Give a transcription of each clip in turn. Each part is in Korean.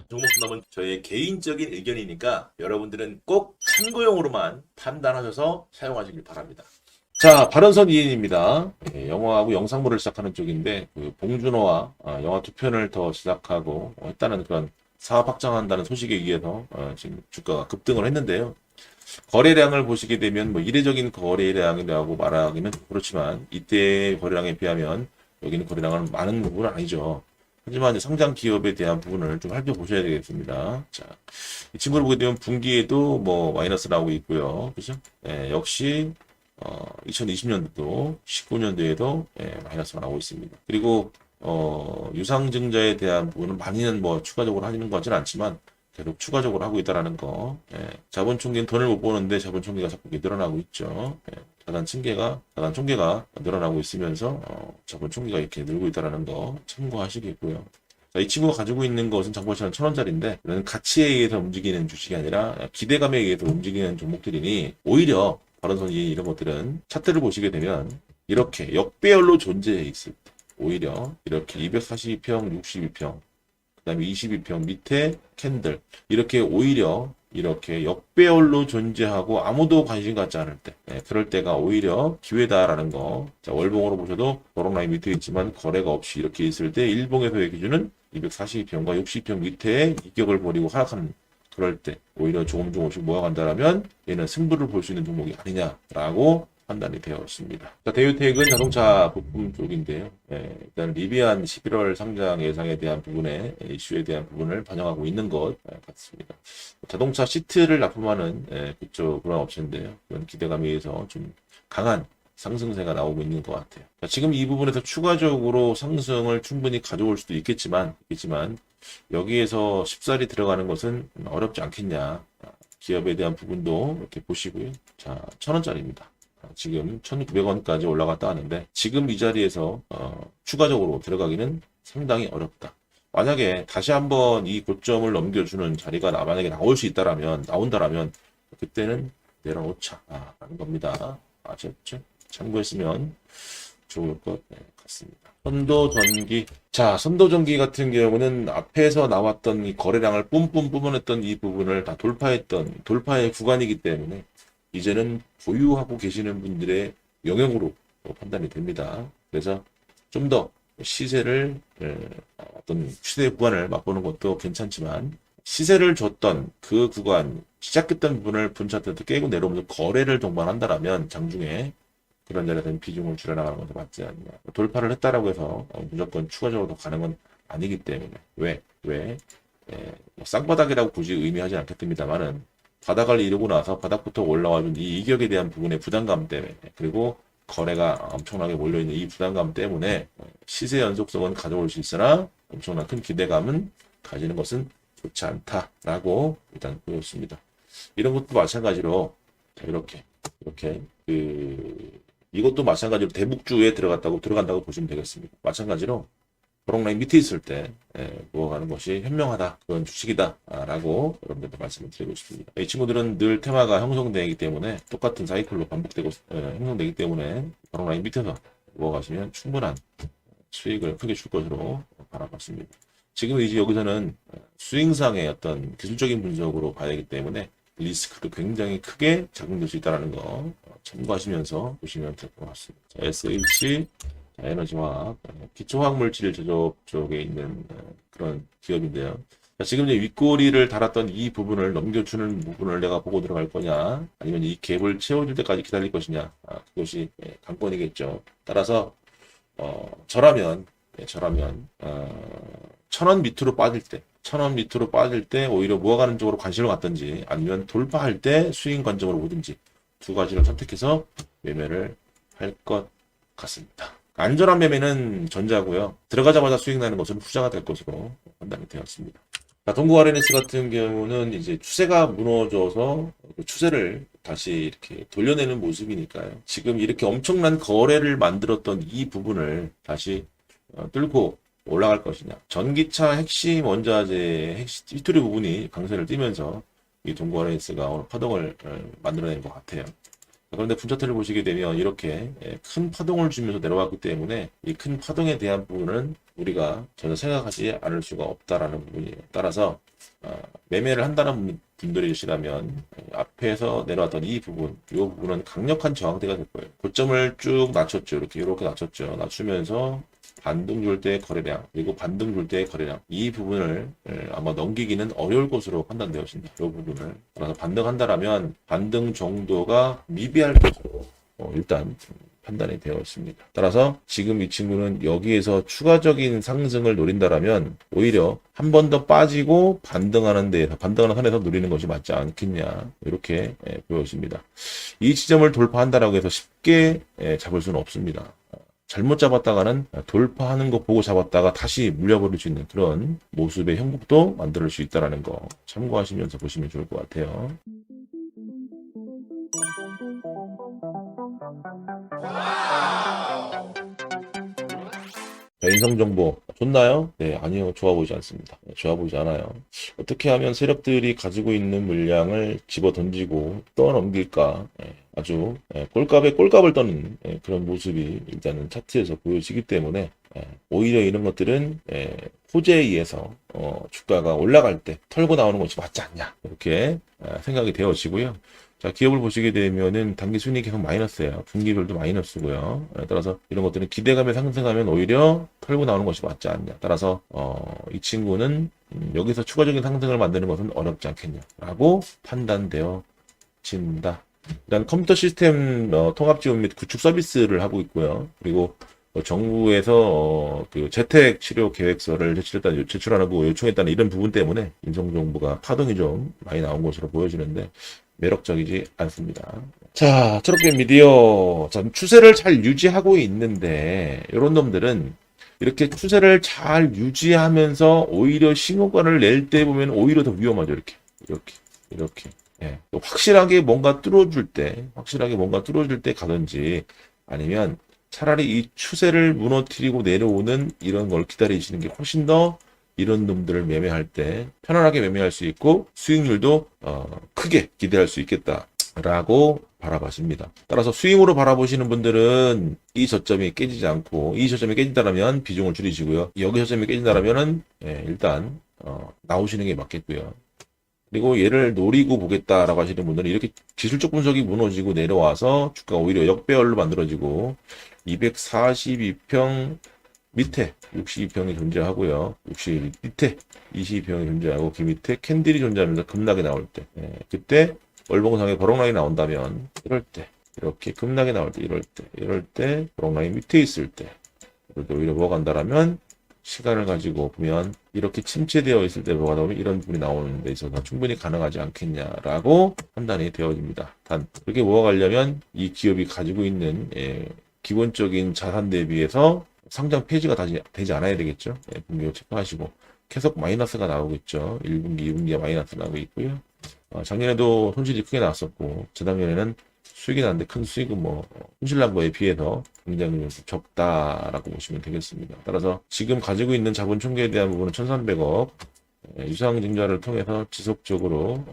종목 수납은 저의 개인적인 의견이니까 여러분들은 꼭 참고용으로만 판단하셔서 사용하시길 바랍니다. 자, 발언선 이인입니다. 영화하고 영상물을 시작하는 쪽인데 봉준호와 영화 두 편을 더 시작하고 했다는 그런 사업 확장한다는 소식에 의해서 지금 주가가 급등을 했는데요. 거래량을 보시게 되면 뭐 이례적인 거래량이라고 말하기는 그렇지만 이때의 거래량에 비하면 여기는 거래량은 많은 부분은 아니죠. 하지만 이제 성장 기업에 대한 부분을 좀 살펴보셔야 되겠습니다. 자, 이 친구를 보게 되면 분기에도 뭐 마이너스 나오고 있고요. 그죠? 역시 2020년도, 19년도에도 마이너스가 나오고 있습니다. 그리고 유상증자에 대한 부분은 많이는 뭐 추가적으로 하는 것 같지는 않지만 계속 추가적으로 하고 있다라는 거. 자본총계는 돈을 못 버는데 자본총계가 자꾸 늘어나고 있죠. 자산 총계가 늘어나고 있으면서 자본총계가 이렇게 늘고 있다라는 거 참고하시겠고요. 자, 이 친구가 가지고 있는 것은 장보시는 1,000원짜리인데 이런 가치에 의해서 움직이는 주식이 아니라 기대감에 의해서 움직이는 종목들이니 오히려 발언선이 이런 것들은 차트를 보시게 되면 이렇게 역배열로 존재해 있을 때 오히려 이렇게 242평, 62평 그다음에 22평 밑에 캔들 이렇게 오히려 이렇게 역배열로 존재하고 아무도 관심 갖지 않을 때 그럴 때가 오히려 기회다라는 거. 자, 월봉으로 보셔도 도롱라인 밑에 있지만 거래가 없이 이렇게 있을 때 일봉에서의 기준은 242평과 60평 밑에 이격을 벌이고 하락하는 그럴 때 오히려 조금씩 모아간다라면 얘는 승부를 볼 수 있는 종목이 아니냐라고 판단이 되어 있습니다. 자, 대유택은 자동차 부품 쪽인데요. 일단 리비안 11월 상장 예상에 대한 부분에 이슈에 대한 부분을 반영하고 있는 것 같습니다. 자동차 시트를 납품하는 그쪽 그런 업체인데요. 그런 기대감에 의해서 좀 강한 상승세가 나오고 있는 것 같아요. 자, 지금 이 부분에서 추가적으로 상승을 충분히 가져올 수도 있겠지만 여기에서 쉽사리 들어가는 것은 어렵지 않겠냐. 기업에 대한 부분도 이렇게 보시고요. 자, 1,000원짜리입니다. 지금 1,900원까지 올라갔다 하는데 지금 이 자리에서 추가적으로 들어가기는 상당히 어렵다. 만약에 다시 한번 이 고점을 넘겨주는 자리가 만약에 나온다라면 그때는 내려놓자라는 겁니다. 아셨죠? 참고했으면 좋을 것 같습니다. 선도전기. 자, 선도전기 같은 경우는 앞에서 나왔던 이 거래량을 뿜뿜 뿜어냈던 이 부분을 다 돌파의 구간이기 때문에 이제는 보유하고 계시는 분들의 영역으로 판단이 됩니다. 그래서 좀 더 시세를 어떤 시세 구간을 맛보는 것도 괜찮지만 시세를 줬던 그 구간 시작했던 부분을 분차트에서 깨고 내려오면서 거래를 동반한다라면 장중에 그런 자리에서는 비중을 줄여나가는 것도 맞지 않냐. 돌파를 했다라고 해서 무조건 추가적으로 더 가는 건 아니기 때문에 왜? 뭐 쌍바닥이라고 굳이 의미하지 않겠습니다만은 바닥을 이루고 나서 바닥부터 올라와준 이 이격에 대한 부분의 부담감 때문에 그리고 거래가 엄청나게 몰려있는 이 부담감 때문에 시세 연속성은 가져올 수 있으나 엄청난 큰 기대감은 가지는 것은 좋지 않다라고 일단 보였습니다. 이런 것도 마찬가지로 이렇게 이것도 마찬가지로 대북주에 들어간다고 보시면 되겠습니다. 마찬가지로 도롱라인 밑에 있을 때 모아가는 것이 현명하다. 그런 주식이다라고 여러분들한테 말씀을 드리고 싶습니다. 이 친구들은 늘 테마가 형성되기 때문에 똑같은 사이클로 반복되고 형성되기 때문에 도롱라인 밑에서 모아가시면 충분한 수익을 크게 줄 것으로 바라봤습니다. 지금 이제 여기서는 스윙상의 어떤 기술적인 분석으로 봐야 하기 때문에 리스크도 굉장히 크게 작용될 수 있다는 거 참고하시면서 보시면 될 것 같습니다. 자, SH 에너지화학, 기초화학물질 제조업 쪽에 있는 그런 기업인데요. 자, 지금 이제 윗꼬리를 달았던 이 부분을 넘겨주는 부분을 내가 보고 들어갈 거냐, 아니면 이 갭을 채워줄 때까지 기다릴 것이냐, 그것이 관건이겠죠. 따라서 저라면 1,000원 밑으로 빠질 때 오히려 모아가는 쪽으로 관심을 갖든지 아니면 돌파할 때 수익 관점으로 보든지 두 가지를 선택해서 매매를 할 것 같습니다. 안전한 매매는 전자고요. 들어가자마자 수익 나는 것은 후자가 될 것으로 판단이 되었습니다. 자, 동구 RNS 같은 경우는 이제 추세가 무너져서 그 추세를 다시 이렇게 돌려내는 모습이니까요. 지금 이렇게 엄청난 거래를 만들었던 이 부분을 다시 뚫고 올라갈 것이냐. 전기차 핵심 원자재 히스토리 부분이 강세를 띠면서 이 동구 RNS가 오늘 파동을 만들어낸 것 같아요. 그런데 분차트를 보시게 되면 이렇게 큰 파동을 주면서 내려왔기 때문에 이 큰 파동에 대한 부분은 우리가 전혀 생각하지 않을 수가 없다라는 부분이에요. 따라서 매매를 한다는 분들이시라면 앞에서 내려왔던 이 부분은 강력한 저항대가 될 거예요. 고점을 쭉 낮췄죠. 이렇게 낮췄죠. 낮추면서 반등 줄 때 거래량, 그리고 반등 줄 때 거래량, 이 부분을 아마 넘기기는 어려울 것으로 판단되어진다. 이 부분을. 따라서 반등한다라면 반등 정도가 미비할 것으로 일단 판단이 되어 있습니다. 따라서 지금 이 친구는 여기에서 추가적인 상승을 노린다라면 오히려 한 번 더 빠지고 반등하는 선에서 노리는 것이 맞지 않겠냐, 이렇게 보여집니다. 이 지점을 돌파한다라고 해서 쉽게 잡을 수는 없습니다. 잘못 잡았다가는 돌파하는 거 보고 잡았다가 다시 물려버릴 수 있는 그런 모습의 형국도 만들 수 있다는 거 참고하시면서 보시면 좋을 것 같아요. 인성정보 좋나요? 네, 아니요. 좋아 보이지 않습니다. 좋아 보이지 않아요. 어떻게 하면 세력들이 가지고 있는 물량을 집어 던지고 떠넘길까? 아주 꼴값에 꼴값을 떠는 그런 모습이 일단은 차트에서 보여지기 때문에 오히려 이런 것들은 호재에 의해서 주가가 올라갈 때 털고 나오는 것이 맞지 않냐, 이렇게 생각이 되어지고요. 자, 기업을 보시게 되면은 단기 순이익이 계속 마이너스예요. 분기별도 마이너스고요. 따라서 이런 것들은 기대감에 상승하면 오히려 털고 나오는 것이 맞지 않냐. 따라서 이 친구는 여기서 추가적인 상승을 만드는 것은 어렵지 않겠냐라고 판단되어진다. 일단 컴퓨터 시스템 통합 지원 및 구축 서비스를 하고 있고요. 그리고 정부에서 그 재택 치료 계획서를 제출하라고 요청했다는 이런 부분 때문에 인성정보가 파동이 좀 많이 나온 것으로 보여지는데 매력적이지 않습니다. 자, 초록빛 미디어. 자, 추세를 잘 유지하고 있는데 이런 놈들은 이렇게 추세를 잘 유지하면서 오히려 신호가를 낼 때 보면 오히려 더 위험하죠. 이렇게. 예. 확실하게 뭔가 뚫어줄 때 가든지, 아니면 차라리 이 추세를 무너뜨리고 내려오는 이런 걸 기다리시는 게 훨씬 더 이런 놈들을 매매할 때 편안하게 매매할 수 있고 수익률도 크게 기대할 수 있겠다라고 바라보십니다. 따라서 스윙으로 바라보시는 분들은 이 저점이 깨지지 않고, 이 저점이 깨진다면 비중을 줄이시고요. 여기 저점이 깨진다면은 일단 나오시는 게 맞겠고요. 그리고 얘를 노리고 보겠다라고 하시는 분들은 이렇게 기술적 분석이 무너지고 내려와서 주가가 오히려 역배열로 만들어지고 242평 밑에 62평이 존재하고요. 60 밑에 22평이 존재하고 그 밑에 캔들이 존재하면서 급락이 나올 때, 그때 월봉상에 버럭라인이 나온다면 이럴 때, 이렇게 급락이 나올 때, 이럴 때 버럭라인 밑에 있을 때, 이럴 때 오히려 뭐가 간다라면 시간을 가지고 보면 이렇게 침체되어 있을 때 뭐가 나오면 이런 부분이 나오는 데 있어서 충분히 가능하지 않겠냐라고 판단이 되어집니다. 단 그렇게 모아가려면 이 기업이 가지고 있는 기본적인 자산 대비해서 상장 폐지가 다시 되지 않아야 되겠죠. 분기로 체크하시고 계속 마이너스가 나오겠죠. 1분기, 2분기가 마이너스 나오고 있고요. 작년에도 손실이 크게 나왔었고 재작년에는 수익이 났는데 큰 수익은 손실 난 거에 비해서 굉장히 적다라고 보시면 되겠습니다. 따라서 지금 가지고 있는 자본 총계에 대한 부분은 1,300억 유상증자를 통해서 지속적으로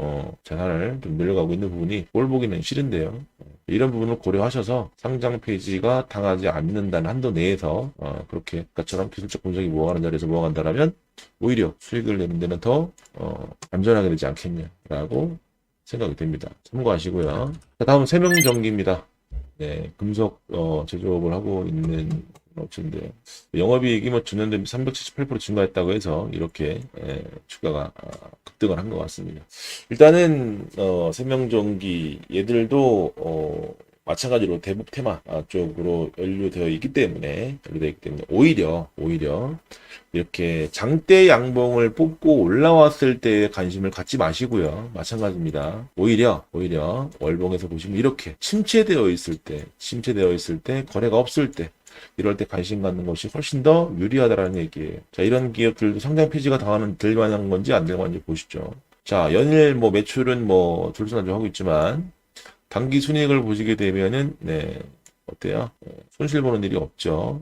자산을 좀 늘려가고 있는 부분이 꼴 보기는 싫은데요. 이런 부분을 고려하셔서 상장 폐지가 당하지 않는다는 한도 내에서 그렇게 아까처럼 기술적 분석이 모아가는 자리에서 모아간다면 오히려 수익을 내는 데는 더 안전하게 되지 않겠냐라고 생각이 됩니다. 참고하시고요. 자, 다음 세명전기입니다. 네, 금속 제조업을 하고 있는 업체인데요. 영업이익이 전년 대비 378% 증가했다고 해서 이렇게 주가가 급등을 한 것 같습니다. 일단은 세명전기 얘들도 마찬가지로 대북 테마 쪽으로 연루되어 있기 때문에 오히려 이렇게 장대 양봉을 뽑고 올라왔을 때 관심을 갖지 마시고요. 마찬가지입니다. 오히려 월봉에서 보시면 이렇게 침체되어 있을 때 거래가 없을 때 이럴 때 관심 갖는 것이 훨씬 더 유리하다라는 얘기예요. 자, 이런 기업들도 상장 폐지가 될 만한 건지 안 될 만한지 보시죠. 자, 연일 매출은 들쑥날쑥하고 있지만 단기 순이익을 보시게 되면은 어때요? 손실 보는 일이 없죠.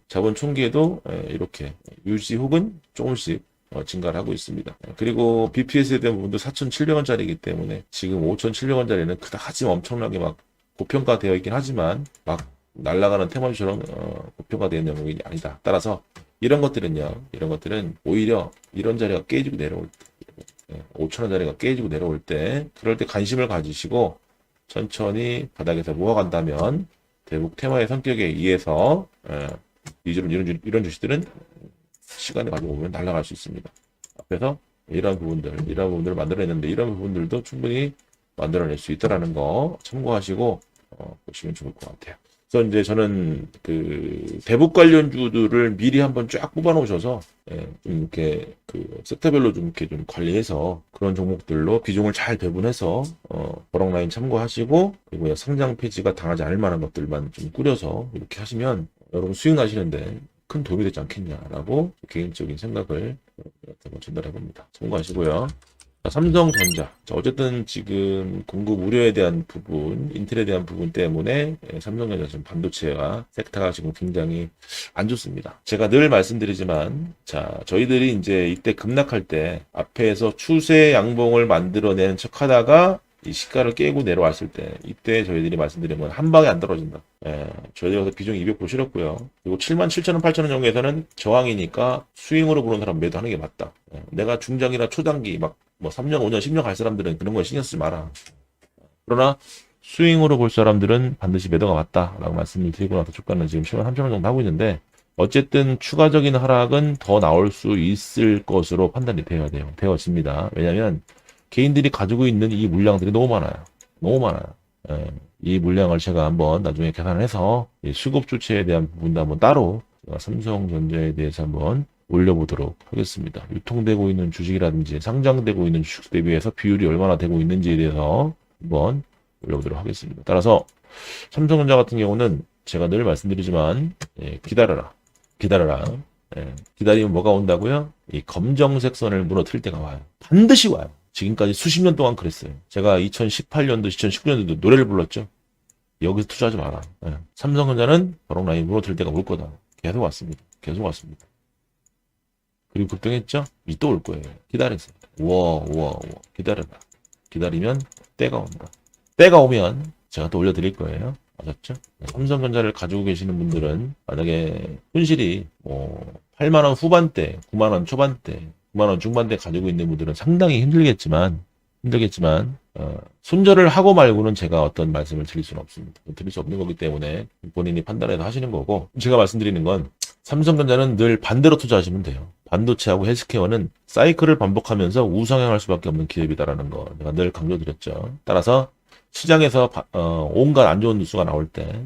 자본 총계도 이렇게 유지 혹은 조금씩 증가를 하고 있습니다. 그리고 BPS에 대한 부분도 4,700원짜리이기 때문에 지금 5,700원짜리는 그다지 엄청나게 막 고평가되어 있긴 하지만 막 날아가는 테마주처럼 고평가되는 영역이 아니다. 따라서 이런 것들은 오히려 이런 자리가 깨지고 내려올 때 5,000원짜리가 깨지고 내려올 때, 그럴 때 관심을 가지시고 천천히 바닥에서 모아간다면 대북 테마의 성격에 의해서 이런 주식들은 시간이 가지고 오면 날아갈 수 있습니다. 앞에서 이런 부분들을 만들어냈는데 이런 부분들도 충분히 만들어낼 수 있다라는 거 참고하시고 보시면 좋을 것 같아요. 그래서 이제 저는 그 대북 관련주들을 미리 한번 쫙 뽑아 놓으셔서 좀 이렇게 그 섹터별로 좀 이렇게 좀 관리해서 그런 종목들로 비중을 잘 배분해서 버럭 라인 참고하시고, 그리고 상장 폐지가 당하지 않을 만한 것들만 좀 꾸려서 이렇게 하시면 여러분 수익 나시는데 큰 도움이 되지 않겠냐라고 개인적인 생각을 전달해 봅니다. 참고하시고요. 자, 삼성전자. 자, 어쨌든 지금 공급 우려에 대한 부분, 인텔에 대한 부분 때문에 삼성전자 지금 반도체와 섹터가 지금 굉장히 안 좋습니다. 제가 늘 말씀드리지만, 자, 저희들이 이제 이때 급락할 때 앞에서 추세 양봉을 만들어내는 척 하다가 이 시가를 깨고 내려왔을 때, 이때 저희들이 말씀드린 건 한 방에 안 떨어진다. 저희들이 여기서 비중 200% 실었고요. 그리고 77,000원, 8,000원 정도에서는 저항이니까 스윙으로 보는 사람 매도하는 게 맞다. 내가 중장기나 초단기 막 3년, 5년, 10년 갈 사람들은 그런 거 신경 쓰지 마라. 그러나 스윙으로 볼 사람들은 반드시 매도가 맞다라고 말씀을 드리고 나서 주가는 지금 103,000원 정도 하고 있는데, 어쨌든 추가적인 하락은 더 나올 수 있을 것으로 판단이 되어집니다. 왜냐하면 개인들이 가지고 있는 이 물량들이 너무 많아요. 너무 많아요. 이 물량을 제가 한번 나중에 계산해서 수급 주체에 대한 부분도 한번 따로 삼성전자에 대해서 한번 올려보도록 하겠습니다. 유통되고 있는 주식이라든지 상장되고 있는 주식 대비해서 비율이 얼마나 되고 있는지에 대해서 한번 올려보도록 하겠습니다. 따라서 삼성전자 같은 경우는 제가 늘 말씀드리지만 기다려라. 기다리면 뭐가 온다고요? 이 검정색 선을 무너뜨릴 때가 와요. 반드시 와요. 지금까지 수십 년 동안 그랬어요. 제가 2018년도, 2019년도도 노래를 불렀죠. 여기서 투자하지 마라. 삼성전자는 버럭 라인 무너뜨릴 때가 올 거다. 계속 왔습니다. 그리고 급등했죠? 이 또 올 거예요. 기다리세요. 기다려라. 기다리면 때가 온다. 때가 오면 제가 또 올려드릴 거예요. 맞았죠? 삼성전자를 가지고 계시는 분들은 만약에 손실이 8만원 후반대, 9만원 초반대, 9만원 중반대 가지고 있는 분들은 상당히 힘들겠지만 손절을 하고 말고는 제가 어떤 말씀을 드릴 수는 없습니다. 드릴 수 없는 거기 때문에 본인이 판단해서 하시는 거고, 제가 말씀드리는 건 삼성전자는 늘 반대로 투자하시면 돼요. 반도체하고 헬스케어는 사이클을 반복하면서 우상향할 수밖에 없는 기업이다라는 거 제가 늘 강조드렸죠. 따라서 시장에서 온갖 안 좋은 뉴스가 나올 때,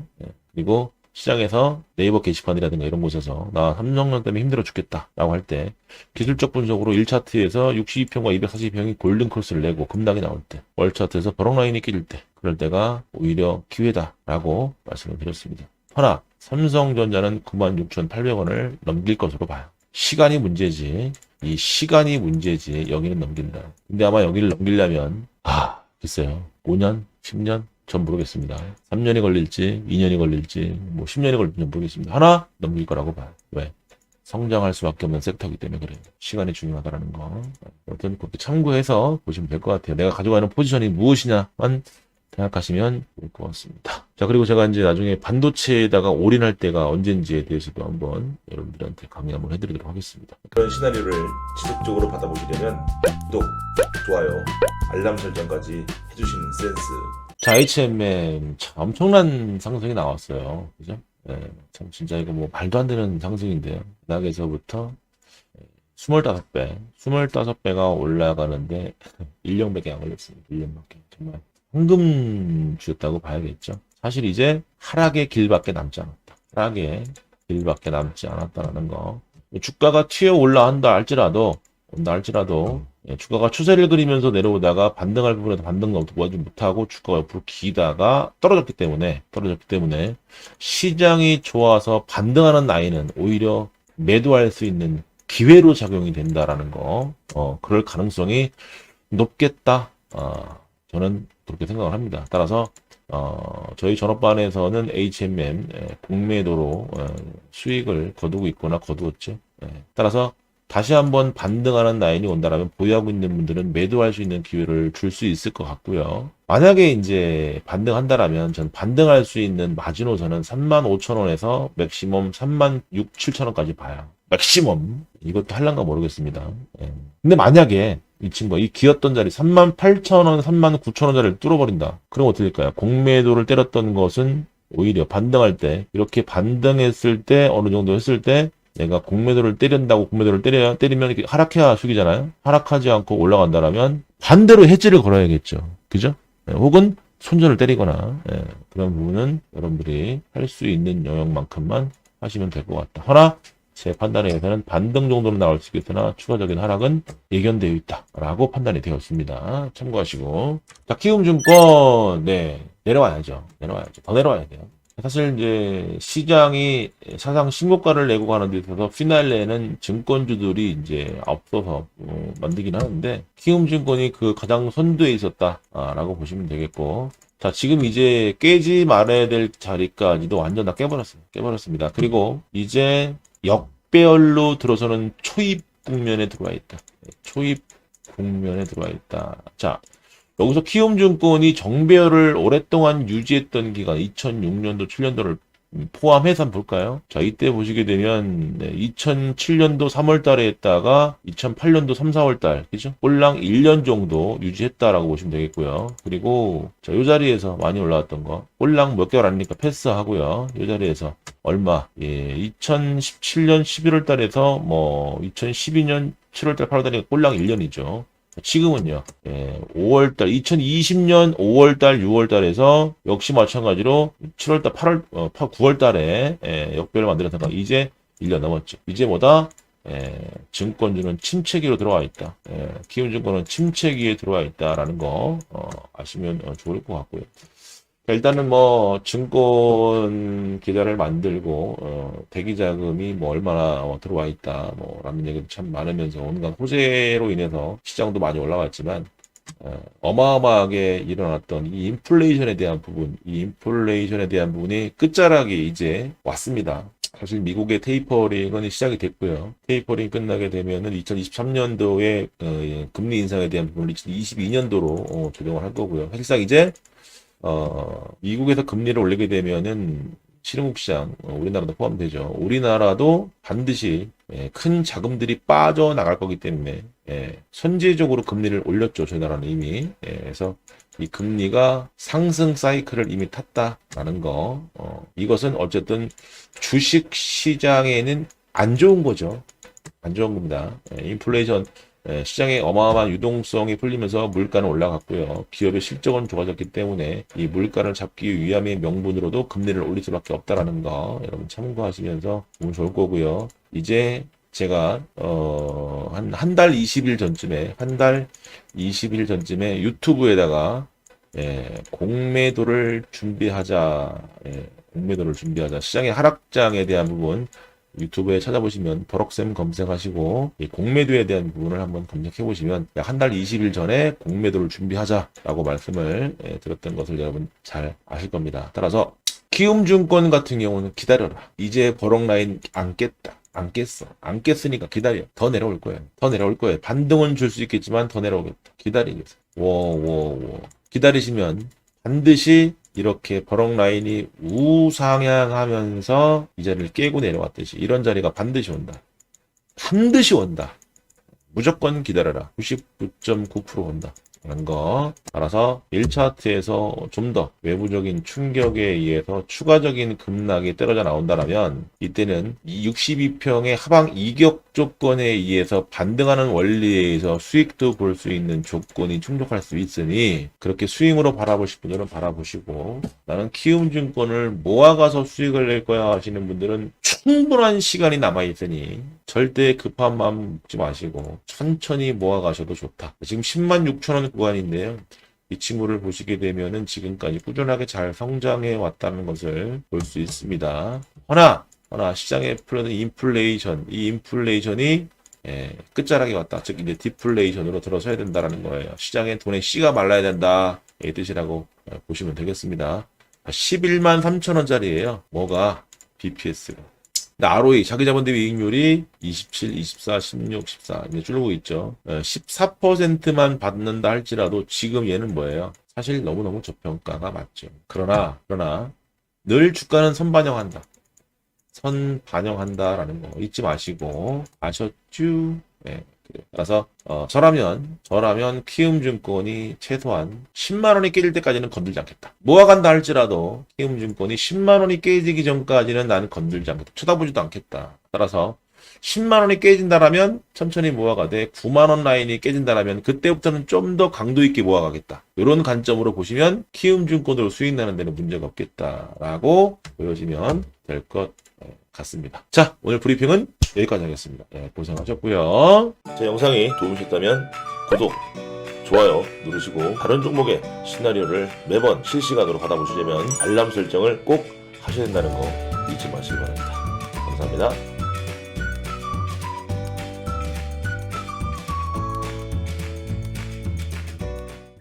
그리고 시장에서 네이버 게시판이라든가 이런 곳에서 나 삼성전 때문에 힘들어 죽겠다라고 할 때 기술적 분석으로 1차트에서 62평과 242평이 골든 크로스를 내고 급락이 나올 때, 월 차트에서 버럭 라인이 끼릴 때, 그럴 때가 오히려 기회다라고 말씀을 드렸습니다. 허나 삼성전자는 96,800원을 넘길 것으로 봐요. 시간이 문제지. 이 시간이 문제지. 여기는 넘긴다. 근데 아마 여기를 넘기려면 글쎄요. 5년? 10년? 전 모르겠습니다. 3년이 걸릴지 2년이 걸릴지 10년이 걸릴지 모르겠습니다. 하나 넘길 거라고 봐요. 왜? 성장할 수밖에 없는 섹터이기 때문에 그래요. 시간이 중요하다는 거. 아무튼 그렇게 참고해서 보시면 될 것 같아요. 내가 가져가는 포지션이 무엇이냐만 생각하시면 좋을 것 같습니다. 자, 그리고 제가 이제 나중에 반도체에다가 올인할 때가 언제인지에 대해서도 한번 여러분들한테 강의 한번 해드리도록 하겠습니다. 그런 시나리오를 지속적으로 받아보시려면 구독, 좋아요, 알람 설정까지 해주시는 센스. 자, HMM 참 엄청난 상승이 나왔어요. 그죠? 참 진짜 이거 말도 안 되는 상승인데요. 낙에서부터 25배가 올라가는데 1년밖에 안 걸렸습니다. 1년밖에. 정말 황금 주였다고 봐야겠죠. 사실 이제 하락의 길밖에 남지 않았다. 하락의 길밖에 남지 않았다라는 거. 주가가 튀어 올라온다 할지라도 주가가 추세를 그리면서 내려오다가 반등할 부분에서 반등을 도와주지 못하고 주가가 옆으로 기다가 떨어졌기 때문에 시장이 좋아서 반등하는 라인은 오히려 매도할 수 있는 기회로 작용이 된다라는 거. 그럴 가능성이 높겠다. 저는 그렇게 생각을 합니다. 따라서 저희 전업반에서는 HMM 공매도로 수익을 거두고 있거나 거두었죠. 따라서 다시 한번 반등하는 라인이 온다라면 보유하고 있는 분들은 매도할 수 있는 기회를 줄 수 있을 것 같고요. 만약에 이제 반등한다라면 전 반등할 수 있는 마지노선은 35,000원에서 맥시멈 36,000, 7,000원까지 봐요. 맥시멈. 이것도 할란가 모르겠습니다. 근데 만약에 이 친구가 이 기었던 자리 38,000원, 39,000원짜리를 뚫어버린다. 그럼 어떻게 될까요? 공매도를 때렸던 것은 오히려 반등할 때 이렇게 반등했을 때 어느 정도 했을 때 내가 공매도를 때린다고 공매도를 때리면 이렇게 하락해야 수익이잖아요. 하락하지 않고 올라간다라면 반대로 해지를 걸어야겠죠. 그죠? 네, 혹은 손절을 때리거나 그런 부분은 여러분들이 할 수 있는 영역만큼만 하시면 될 것 같다. 허나 제 판단에 의해서는 반등 정도는 나올 수 있겠으나 추가적인 하락은 예견되어 있다라고 판단이 되었습니다. 참고하시고. 자, 키움증권 내려와야죠. 더 내려와야 돼요. 사실 이제 시장이 사상 신고가를 내고 가는 데 있어서 피날레는 증권주들이 이제 앞서서 만들긴 하는데 키움증권이 그 가장 선두에 있었다라고 보시면 되겠고, 자, 지금 이제 깨지 말아야 될 자리까지도 완전 다 깨버렸어요. 깨버렸습니다. 그리고 이제 역배열로 들어서는 초입 국면에 들어와 있다. 초입 국면에 들어와 있다. 자, 여기서 키움증권이 정배열을 오랫동안 유지했던 기간 2006년도, 7년도를 포함해서 한번 볼까요? 자, 이때 보시게 되면 2007년도 3월 달에 했다가 2008년도 3, 4월 달, 그죠? 꼴랑 1년 정도 유지했다라고 보시면 되겠고요. 그리고 자, 이 자리에서 많이 올라왔던 거 꼴랑 몇 개월 아니니까 패스하고요. 이 자리에서 얼마? 2017년 11월 달에서 뭐 2012년 7월 달, 8월 달이니까 꼴랑 1년이죠. 지금은요, 5월달, 2020년 5월달, 6월달에서 역시 마찬가지로 7월달, 9월달에 역배를 만들었다가 이제 1년 넘었죠. 이제 뭐다? 증권주는 침체기로 들어와 있다. 키움증권은 침체기에 들어와 있다라는 거 아시면 좋을 것 같고요. 일단은 뭐 증권 계좌를 만들고 대기 자금이 뭐 얼마나 들어와 있다 뭐라는 얘기도 참 많으면서 온갖 호재로 인해서 시장도 많이 올라왔지만 어마어마하게 일어났던 이 인플레이션에 대한 부분이 끝자락이 이제 왔습니다. 사실 미국의 테이퍼링은 시작이 됐고요. 테이퍼링 끝나게 되면은 2023년도에 금리 인상에 대한 부분을 2022년도로 조정을 할 거고요. 사실상 이제 미국에서 금리를 올리게 되면은 실흥국 시장, 우리나라도 포함되죠. 우리나라도 반드시 큰 자금들이 빠져나갈 거기 때문에 선제적으로 금리를 올렸죠. 저희 나라는 이미. 그래서 이 금리가 상승 사이클을 이미 탔다라는 거. 이것은 어쨌든 주식 시장에는 안 좋은 거죠. 안 좋은 겁니다. 인플레이션 시장의 어마어마한 유동성이 풀리면서 물가는 올라갔고요. 기업의 실적은 좋아졌기 때문에 이 물가를 잡기 위함의 명분으로도 금리를 올릴 수밖에 없다라는 거 여러분 참고하시면서 보면 좋을 거고요. 이제 제가 한 달 20일 전쯤에 유튜브에다가 공매도를 준비하자. 시장의 하락장에 대한 부분 유튜브에 찾아보시면 버럭쌤 검색하시고 이 공매도에 대한 부분을 한번 검색해 보시면 약 한 달 20일 전에 공매도를 준비하자라고 말씀을 드렸던 것을 여러분 잘 아실 겁니다. 따라서 키움증권 같은 경우는 기다려라. 이제 버럭 라인 안 깼다. 안 깼으니까 기다려. 더 내려올 거예요. 반등은 줄 수 있겠지만 더 내려오겠다. 기다리겠어요. 기다리시면 반드시 이렇게 버럭 라인이 우상향하면서 이 자리를 깨고 내려왔듯이 이런 자리가 반드시 온다. 무조건 기다려라. 99.9% 온다. 라는 거. 따라서 1차트에서 좀 더 외부적인 충격에 의해서 추가적인 급락이 떨어져 나온다면 이때는 이 62평의 하방 이격 조건에 의해서 반등하는 원리에 의해서 수익도 볼 수 있는 조건이 충족할 수 있으니 그렇게 스윙으로 바라보실 분들은 바라보시고 나는 키움증권을 모아가서 수익을 낼 거야 하시는 분들은 충분한 시간이 남아있으니 절대 급한 마음 먹지 마시고 천천히 모아가셔도 좋다. 지금 106,000원 구간인데요. 이 친구를 보시게 되면은 지금까지 꾸준하게 잘 성장해 왔다는 것을 볼 수 있습니다. 허나 시장에 풀려는 이 인플레이션이 끝자락에 왔다. 즉 이제 디플레이션으로 들어서야 된다라는 거예요. 시장에 돈의 씨가 말라야 된다. 이 뜻이라고 보시면 되겠습니다. 11만 3천원짜리예요. 뭐가? BPS가. ROE, 자기자본 대비 이익률이 27, 24, 16, 14 이제 줄고 있죠. 14%만 받는다 할지라도 지금 얘는 뭐예요? 사실 너무너무 저평가가 맞죠. 그러나 늘 주가는 선반영한다라는 거 잊지 마시고 아셨죠? 따라서 저라면 키움증권이 최소한 10만 원이 깨질 때까지는 건들지 않겠다. 모아간다 할지라도 키움증권이 10만 원이 깨지기 전까지는 나는 건들지 않겠다. 쳐다보지도 않겠다. 따라서 10만 원이 깨진다라면 천천히 모아가되 9만 원 라인이 깨진다라면 그때부터는 좀 더 강도 있게 모아가겠다. 이런 관점으로 보시면 키움증권으로 수익 나는 데는 문제가 없겠다라고 보여지면 될 것 같습니다. 자, 오늘 브리핑은 여기까지 하겠습니다. 고생하셨고요. 제 영상이 도움이셨다면 구독, 좋아요 누르시고 다른 종목의 시나리오를 매번 실시간으로 받아보시려면 알람 설정을 꼭 하셔야 된다는 거 잊지 마시기 바랍니다. 감사합니다.